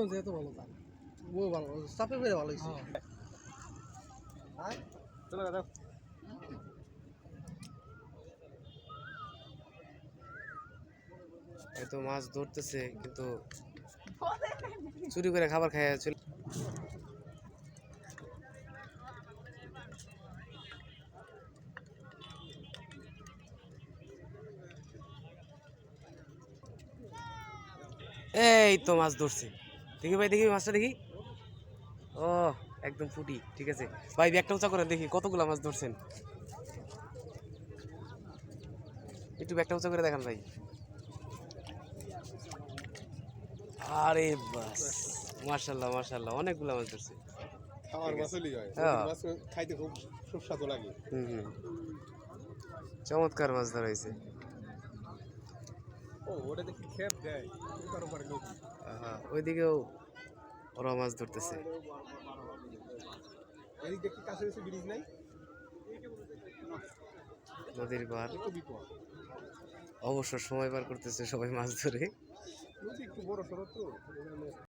মনে এত ভালো তার ও ভালো চাপে ফেলে ভালো হয়েছে চলো দাদা এত মাছ ধরতেছে কিন্তু চুরি করে খাবার খায় চলে এই তো মাছ ধরছে দেখি ভাই দেখি মাছটা দেখি ও একদম ফুটি ঠিক আছে ভাই ব্যাগটা উঁচা করেন দেখি কতগুলো মাছ ধরছেন একটু ব্যাগটা উঁচা করে দেখান ভাই আরে বাস মাশাআল্লাহ মাশাআল্লাহ অনেকগুলো মাছ ধরছে খাওয়ার মাছই হয় হ্যাঁ। মাছ খাইতে খুব সুস্বাদু লাগে চমৎকার মাছ ধরা হয়েছে ও ওটা দেখি খেপ দেয় তার উপরে নদী ওইদিকেও ওরা মাছ ধরতেছে এদিক দেখি কাছে কাছে ব্রিজ নাই নদীর পার একটু বিপদ অবসর সময় পার করতেছে সবাই মাছ ধরে নদী একটু বড় সড়ো তো